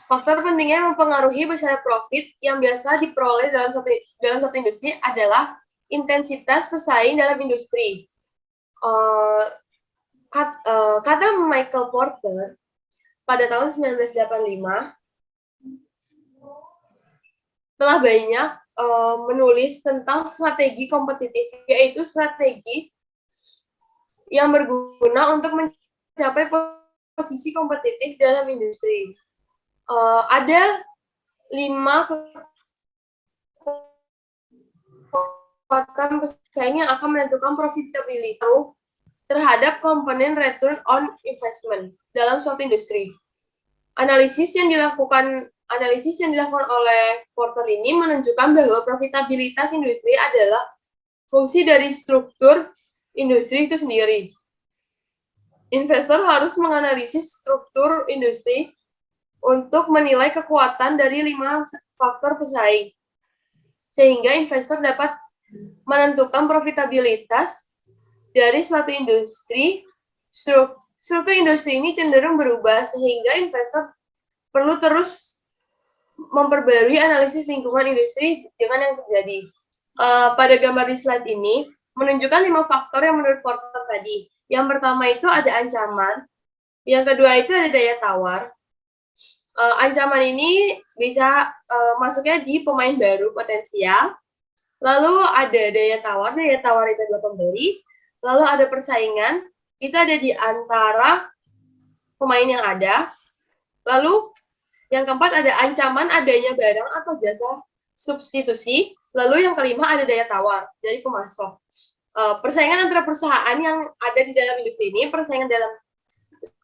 Faktor penting yang mempengaruhi besar profit yang biasa diperoleh dalam satu industri adalah intensitas pesaing dalam industri. Kata Michael Porter pada tahun 1985 telah banyak menulis tentang strategi kompetitif, yaitu strategi yang berguna untuk mencapai posisi kompetitif dalam industri. Ada 5 kekuatan pesaing yang akan menentukan profitability terhadap komponen return on investment dalam suatu industri. Analisis yang dilakukan oleh Porter ini menunjukkan bahwa profitabilitas industri adalah fungsi dari struktur industri itu sendiri. Investor harus menganalisis struktur industri untuk menilai kekuatan dari 5 faktor pesaing, sehingga investor dapat menentukan profitabilitas dari suatu industri. Struktur industri ini cenderung berubah, sehingga investor perlu terus memperbarui analisis lingkungan industri dengan yang terjadi. Pada gambar di slide ini menunjukkan 5 faktor yang menurut Porter tadi. Yang pertama itu ada ancaman, yang kedua itu ada daya tawar. Ancaman ini bisa masuknya di pemain baru potensial, Lalu ada daya tawar itu adalah pembeli. Lalu ada persaingan, itu ada di antara pemain yang ada. Lalu yang keempat ada ancaman adanya barang atau jasa substitusi. Lalu yang kelima ada daya tawar dari pemasok. Persaingan antara perusahaan yang ada di dalam industri ini, persaingan dalam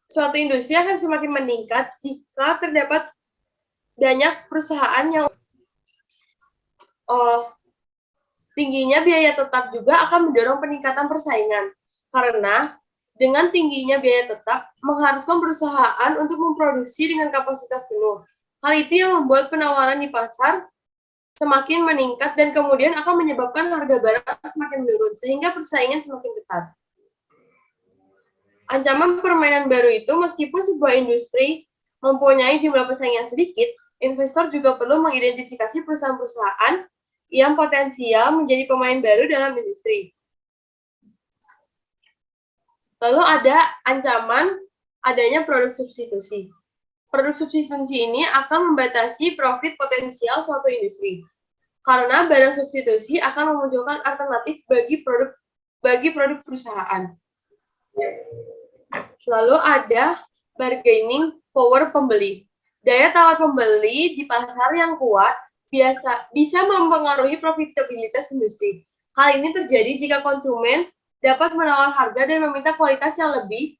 suatu industri akan semakin meningkat jika terdapat banyak perusahaan yang tingginya biaya tetap juga akan mendorong peningkatan persaingan. Karena dengan tingginya biaya tetap mengharuskan perusahaan untuk memproduksi dengan kapasitas penuh. Hal itu yang membuat penawaran di pasar semakin meningkat dan kemudian akan menyebabkan harga barang semakin menurun sehingga persaingan semakin ketat. Ancaman permainan baru itu meskipun sebuah industri mempunyai jumlah pesaing yang sedikit, investor juga perlu mengidentifikasi perusahaan-perusahaan yang potensial menjadi pemain baru dalam industri. Lalu ada ancaman adanya produk substitusi. Produk substitusi ini akan membatasi profit potensial suatu industri. Karena barang substitusi akan memunculkan alternatif bagi produk perusahaan. Lalu ada bargaining power pembeli. Daya tawar pembeli di pasar yang kuat bisa mempengaruhi profitabilitas industri. Hal ini terjadi jika konsumen dapat menawar harga dan meminta kualitas yang lebih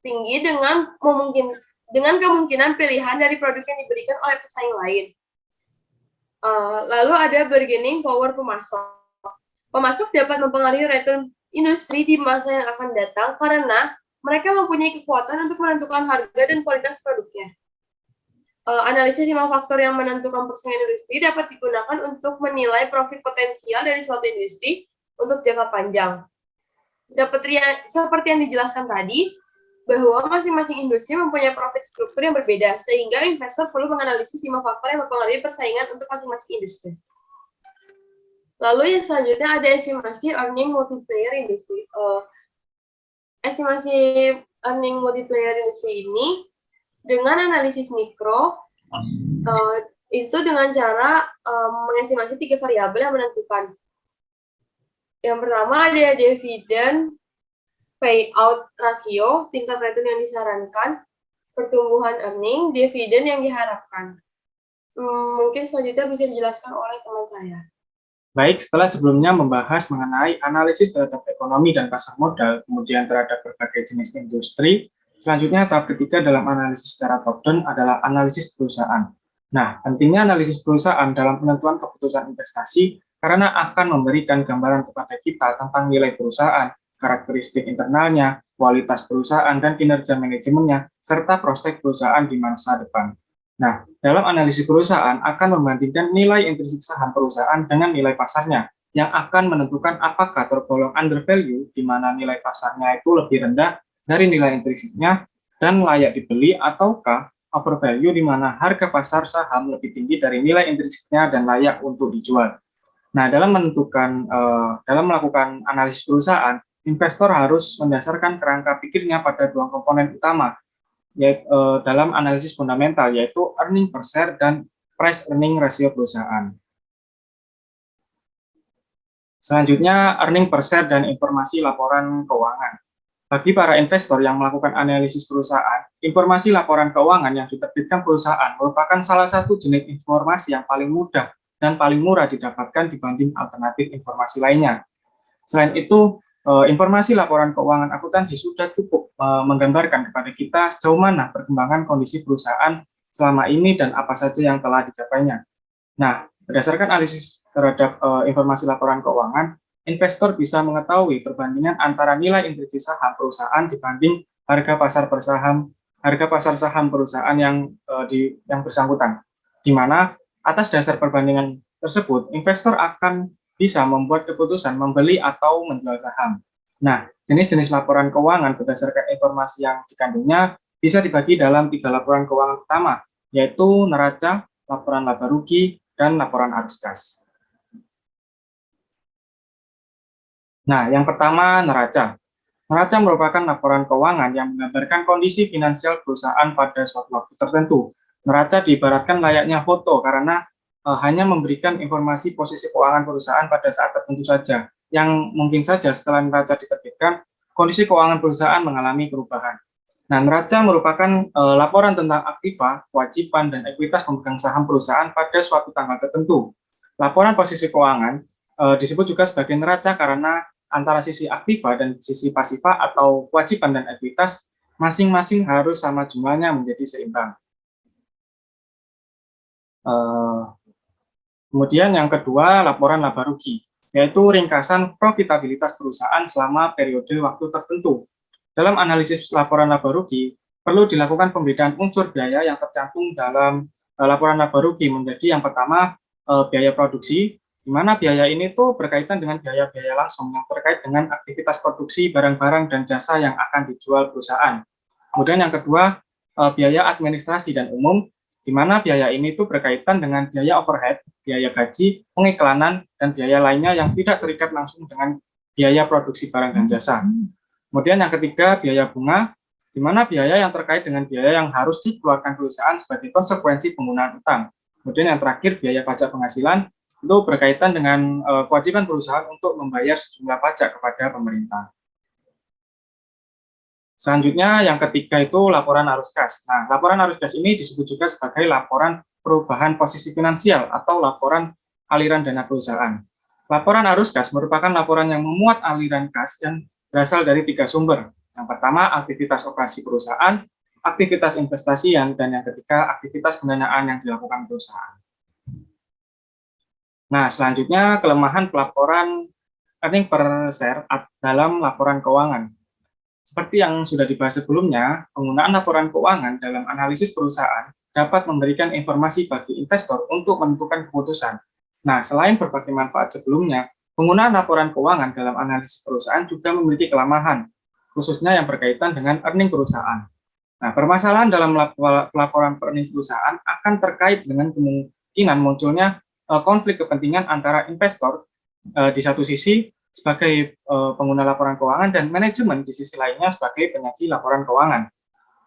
tinggi dengan kemungkinan pilihan dari produk yang diberikan oleh pesaing lain. Lalu ada bargaining power pemasok. Pemasok dapat mempengaruhi return industri di masa yang akan datang karena mereka mempunyai kekuatan untuk menentukan harga dan kualitas produknya. Analisis 5 faktor yang menentukan persaingan industri dapat digunakan untuk menilai profit potensial dari suatu industri untuk jangka panjang. Seperti yang dijelaskan tadi, bahwa masing-masing industri mempunyai profit struktur yang berbeda, sehingga investor perlu menganalisis 5 faktor yang mempengaruhi persaingan untuk masing-masing industri. Lalu yang selanjutnya ada estimasi earning multiplier industri. Estimasi earning multiplier industri ini dengan analisis mikro, itu dengan cara mengestimasi 3 variabel yang menentukan. Yang pertama ada dividen payout rasio, tingkat return yang disarankan, pertumbuhan earning, dividen yang diharapkan. Mungkin selanjutnya bisa dijelaskan oleh teman saya. Baik, setelah sebelumnya membahas mengenai analisis terhadap ekonomi dan pasar modal, kemudian terhadap berbagai jenis industri, selanjutnya tahap ketiga dalam analisis secara top-down adalah analisis perusahaan. Nah, pentingnya analisis perusahaan dalam penentuan keputusan investasi karena akan memberikan gambaran kepada kita tentang nilai perusahaan, karakteristik internalnya, kualitas perusahaan, dan kinerja manajemennya, serta prospek perusahaan di masa depan. Nah, dalam analisis perusahaan akan membandingkan nilai intrinsik saham perusahaan dengan nilai pasarnya, yang akan menentukan apakah tergolong under value, di mana nilai pasarnya itu lebih rendah dari nilai intrinsiknya, dan layak dibeli, ataukah over value, di mana harga pasar saham lebih tinggi dari nilai intrinsiknya dan layak untuk dijual. Nah, dalam melakukan analisis perusahaan, investor harus mendasarkan kerangka pikirnya pada 2 komponen utama, yaitu dalam analisis fundamental, yaitu earning per share dan price earning ratio perusahaan. Selanjutnya, earning per share dan informasi laporan keuangan. Bagi para investor yang melakukan analisis perusahaan, informasi laporan keuangan yang diterbitkan perusahaan merupakan salah satu jenis informasi yang paling mudah dan paling murah didapatkan dibanding alternatif informasi lainnya. Selain itu, informasi laporan keuangan akuntansi sudah cukup menggambarkan kepada kita sejauh mana perkembangan kondisi perusahaan selama ini dan apa saja yang telah dicapainya. Nah, berdasarkan analisis terhadap informasi laporan keuangan, investor bisa mengetahui perbandingan antara nilai intrinsik saham perusahaan dibanding harga pasar saham perusahaan yang bersangkutan, di mana atas dasar perbandingan tersebut, investor akan bisa membuat keputusan membeli atau menjual saham. Nah, jenis-jenis laporan keuangan berdasarkan informasi yang dikandungnya bisa dibagi dalam 3 laporan keuangan utama, yaitu neraca, laporan laba rugi, dan laporan arus kas. Nah, yang pertama, neraca. Neraca merupakan laporan keuangan yang menggambarkan kondisi finansial perusahaan pada suatu waktu tertentu. Neraca diibaratkan layaknya foto karena hanya memberikan informasi posisi keuangan perusahaan pada saat tertentu saja, yang mungkin saja setelah neraca diterbitkan, kondisi keuangan perusahaan mengalami perubahan. Nah, neraca merupakan laporan tentang aktiva, kewajiban, dan ekuitas pemegang saham perusahaan pada suatu tanggal tertentu. Laporan posisi keuangan disebut juga sebagai neraca karena antara sisi aktiva dan sisi pasiva atau kewajiban dan ekuitas masing-masing harus sama jumlahnya menjadi seimbang. Kemudian yang kedua, laporan laba rugi, yaitu ringkasan profitabilitas perusahaan selama periode waktu tertentu. Dalam analisis laporan laba rugi, perlu dilakukan pembedaan unsur biaya yang tercantum dalam laporan laba rugi menjadi yang pertama biaya produksi, di mana biaya ini tuh berkaitan dengan biaya-biaya langsung yang terkait dengan aktivitas produksi barang-barang dan jasa yang akan dijual perusahaan. Kemudian yang kedua, biaya administrasi dan umum, di mana biaya ini tuh berkaitan dengan biaya overhead, biaya gaji, pengiklanan, dan biaya lainnya yang tidak terikat langsung dengan biaya produksi barang dan jasa. Kemudian yang ketiga, biaya bunga, di mana biaya yang terkait dengan biaya yang harus dikeluarkan perusahaan sebagai konsekuensi penggunaan utang. Kemudian yang terakhir, biaya pajak penghasilan, itu berkaitan dengan kewajiban perusahaan untuk membayar sejumlah pajak kepada pemerintah. Selanjutnya, yang ketiga itu laporan arus kas. Nah, laporan arus kas ini disebut juga sebagai laporan perubahan posisi finansial atau laporan aliran dana perusahaan. Laporan arus kas merupakan laporan yang memuat aliran kas yang berasal dari 3 sumber. Yang pertama, aktivitas operasi perusahaan, aktivitas investasi, dan yang ketiga, aktivitas pendanaan yang dilakukan perusahaan. Nah, selanjutnya kelemahan pelaporan earning per share dalam laporan keuangan. Seperti yang sudah dibahas sebelumnya, penggunaan laporan keuangan dalam analisis perusahaan dapat memberikan informasi bagi investor untuk menentukan keputusan. Nah, selain berbagai manfaat sebelumnya, penggunaan laporan keuangan dalam analisis perusahaan juga memiliki kelemahan, khususnya yang berkaitan dengan earning perusahaan. Nah, permasalahan dalam laporan earning perusahaan akan terkait dengan kemungkinan munculnya konflik kepentingan antara investor di satu sisi sebagai pengguna laporan keuangan dan manajemen di sisi lainnya sebagai penyaji laporan keuangan.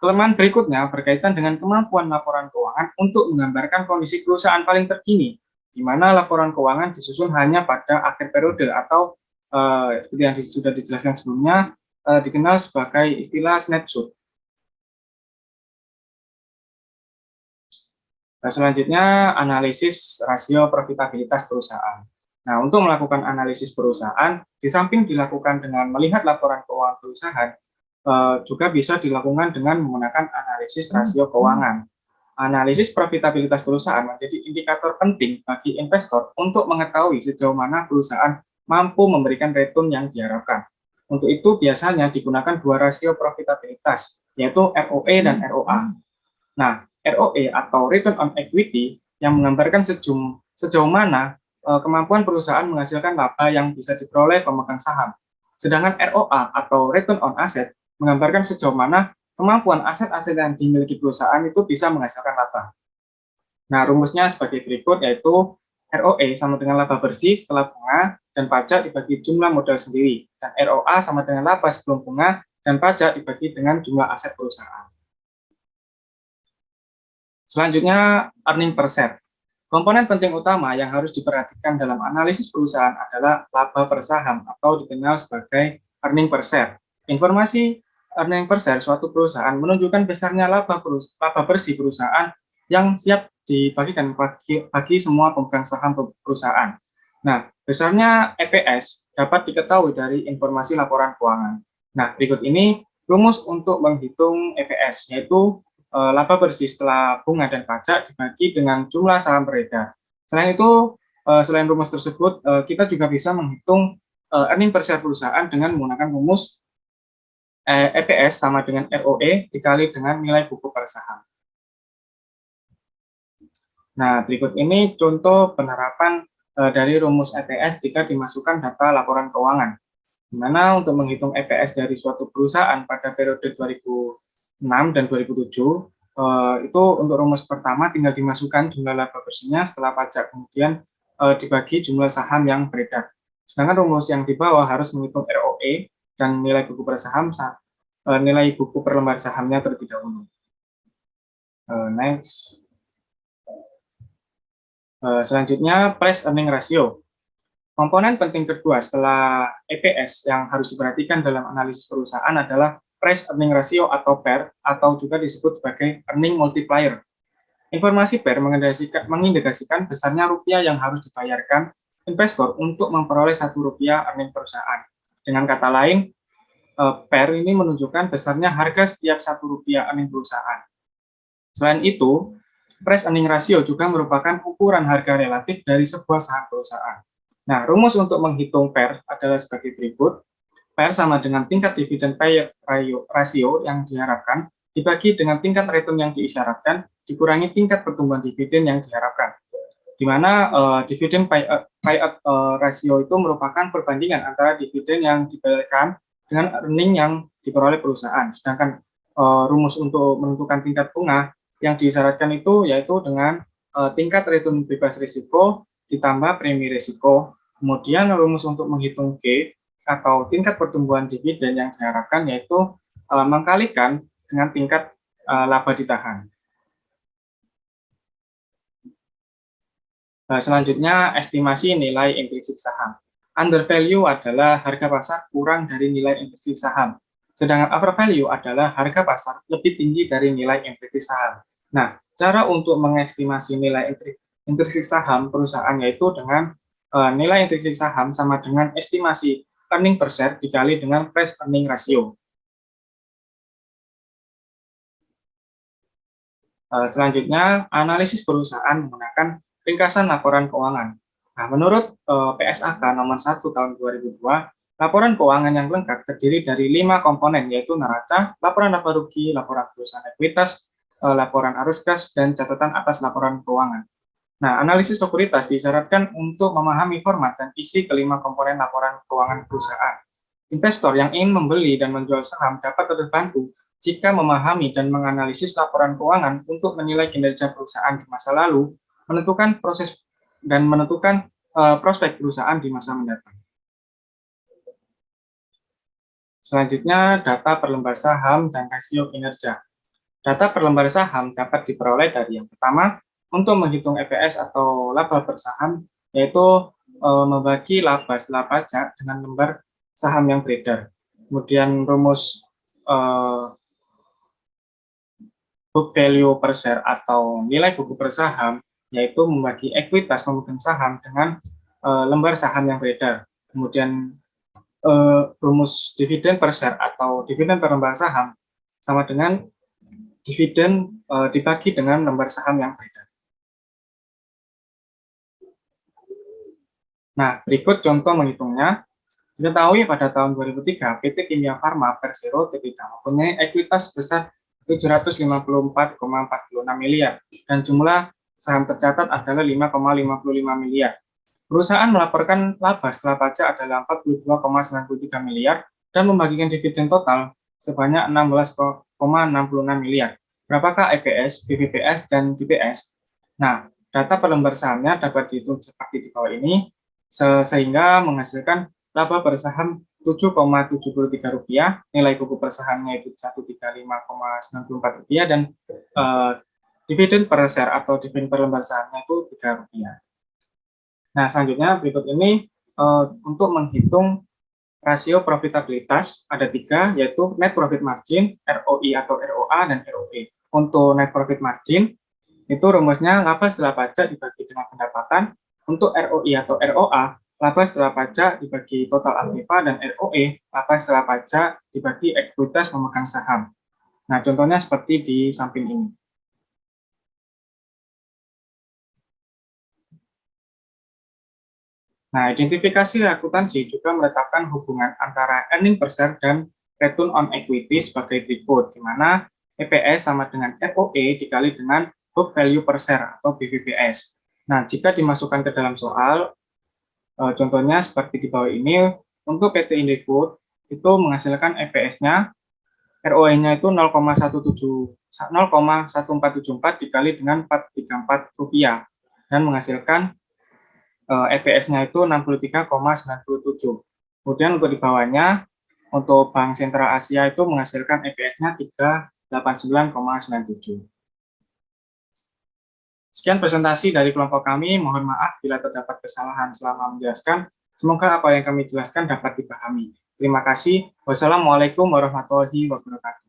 Kelemahan berikutnya berkaitan dengan kemampuan laporan keuangan untuk menggambarkan kondisi perusahaan paling terkini, di mana laporan keuangan disusun hanya pada akhir periode atau seperti yang sudah dijelaskan sebelumnya, dikenal sebagai istilah snapshot. Nah, selanjutnya analisis rasio profitabilitas perusahaan. Nah, untuk melakukan analisis perusahaan, di samping dilakukan dengan melihat laporan keuangan perusahaan, juga bisa dilakukan dengan menggunakan analisis rasio keuangan. Analisis profitabilitas perusahaan menjadi indikator penting bagi investor untuk mengetahui sejauh mana perusahaan mampu memberikan return yang diharapkan. Untuk itu biasanya digunakan 2 rasio profitabilitas, yaitu ROE dan ROA. Nah, ROE atau Return on Equity yang menggambarkan sejauh mana kemampuan perusahaan menghasilkan laba yang bisa diperoleh pemegang saham. Sedangkan ROA atau Return on Asset menggambarkan sejauh mana kemampuan aset-aset yang dimiliki perusahaan itu bisa menghasilkan laba. Nah, rumusnya sebagai berikut, yaitu ROE sama dengan laba bersih setelah bunga dan pajak dibagi jumlah modal sendiri, dan ROA sama dengan laba sebelum bunga dan pajak dibagi dengan jumlah aset perusahaan. Selanjutnya, earning per share. Komponen penting utama yang harus diperhatikan dalam analisis perusahaan adalah laba per saham atau dikenal sebagai earning per share. Informasi earning per share suatu perusahaan menunjukkan besarnya laba bersih perusahaan yang siap dibagikan bagi semua pemegang saham perusahaan. Nah, besarnya EPS dapat diketahui dari informasi laporan keuangan. Nah, berikut ini rumus untuk menghitung EPS, yaitu laba bersih setelah bunga dan pajak dibagi dengan jumlah saham beredar. Selain itu, selain rumus tersebut, kita juga bisa menghitung earning per share perusahaan dengan menggunakan rumus EPS sama dengan ROE dikali dengan nilai buku per saham. Nah, berikut ini contoh penerapan dari rumus EPS jika dimasukkan data laporan keuangan. Di mana untuk menghitung EPS dari suatu perusahaan pada periode 2006 dan 2007, itu untuk rumus pertama tinggal dimasukkan jumlah laba bersihnya setelah pajak, kemudian dibagi jumlah saham yang beredar. Sedangkan rumus yang di bawah harus menghitung ROE dan nilai buku per saham, nilai buku per lembar sahamnya terlebih dahulu. Next. Selanjutnya, price earning ratio. Komponen penting kedua setelah EPS yang harus diperhatikan dalam analisis perusahaan adalah price earning ratio atau PER, atau juga disebut sebagai earning multiplier. Informasi PER mengindikasikan besarnya rupiah yang harus dibayarkan investor untuk memperoleh Rp1 earning perusahaan. Dengan kata lain, PER ini menunjukkan besarnya harga setiap Rp1 earning perusahaan. Selain itu, price earning ratio juga merupakan ukuran harga relatif dari sebuah saham perusahaan. Nah, rumus untuk menghitung PER adalah sebagai berikut. PER sama dengan tingkat dividen payout ratio yang diharapkan dibagi dengan tingkat return yang diisyaratkan dikurangi tingkat pertumbuhan dividen yang diharapkan. Di mana dividen payout ratio itu merupakan perbandingan antara dividen yang dibayarkan dengan earning yang diperoleh perusahaan. Sedangkan rumus untuk menentukan tingkat bunga yang disyaratkan itu yaitu dengan tingkat return bebas risiko ditambah premi risiko. Kemudian rumus untuk menghitung G atau tingkat pertumbuhan dividen yang diharapkan yaitu mengkalikan dengan tingkat laba ditahan. Selanjutnya, estimasi nilai intrinsik saham. Under value adalah harga pasar kurang dari nilai intrinsik saham. Sedangkan over value adalah harga pasar lebih tinggi dari nilai intrinsik saham. Nah, cara untuk mengestimasi nilai intrinsik saham perusahaan yaitu dengan nilai intrinsik saham sama dengan estimasi earning per share dikali dengan price earning ratio. Selanjutnya, analisis perusahaan menggunakan ringkasan laporan keuangan. Nah, menurut PSAK nomor 1 tahun 2002, laporan keuangan yang lengkap terdiri dari 5 komponen, yaitu neraca, laporan laba rugi, laporan perusahaan ekuitas, laporan arus kas, dan catatan atas laporan keuangan. Nah, analisis sekuritas disyaratkan untuk memahami format dan isi kelima komponen laporan keuangan perusahaan. Investor yang ingin membeli dan menjual saham dapat terbantu jika memahami dan menganalisis laporan keuangan untuk menilai kinerja perusahaan di masa lalu, menentukan proses dan menentukan prospek perusahaan di masa mendatang. Selanjutnya, data per lembar saham dan rasio kinerja. Data per lembar saham dapat diperoleh dari yang pertama, untuk menghitung EPS atau laba per saham, yaitu membagi laba setelah pajak dengan lembar saham yang beredar. Kemudian rumus book value per share atau nilai buku per saham, yaitu membagi ekuitas pemegang saham dengan lembar saham yang beredar. Kemudian rumus dividen per share atau dividen per lembar saham sama dengan dividen dibagi dengan lembar saham yang beredar. Nah, berikut contoh menghitungnya. Diketahui pada tahun 2003, PT Kimia Farma Persero Tbk mempunyai ekuitas sebesar 754,46 miliar dan jumlah saham tercatat adalah 5,55 miliar. Perusahaan melaporkan laba setelah pajak adalah 42,93 miliar dan membagikan dividen total sebanyak 16,66 miliar. Berapakah EPS, BVPS, dan BPS? Nah, data per lembar sahamnya dapat dihitung seperti di bawah ini, sehingga menghasilkan laba per saham Rp7,73, nilai buku per sahamnya itu Rp135,94 dan dividen per share atau dividen per lembar sahamnya itu Rp3. Nah, selanjutnya berikut ini untuk menghitung rasio profitabilitas ada 3, yaitu net profit margin, ROI atau ROA, dan ROE. Untuk net profit margin itu rumusnya laba setelah pajak dibagi dengan pendapatan. Untuk ROI atau ROA, laba setelah pajak dibagi total aktiva, dan ROE, laba setelah pajak dibagi ekuitas pemegang saham. Nah, contohnya seperti di samping ini. Nah, identifikasi akuntansi juga meletakkan hubungan antara earning per share dan return on equity sebagai berikut, di mana EPS sama dengan ROE dikali dengan book value per share atau BVPS. Nah, jika dimasukkan ke dalam soal, contohnya seperti di bawah ini, untuk PT Indofood itu menghasilkan EPS-nya, ROE-nya itu 0,1474 dikali dengan Rp434 dan menghasilkan EPS-nya itu 63,97. Kemudian untuk di bawahnya, untuk Bank Sentral Asia itu menghasilkan EPS-nya 389,97. Sekian presentasi dari kelompok kami, mohon maaf bila terdapat kesalahan selama menjelaskan. Semoga apa yang kami jelaskan dapat dipahami. Terima kasih. Wassalamualaikum warahmatullahi wabarakatuh.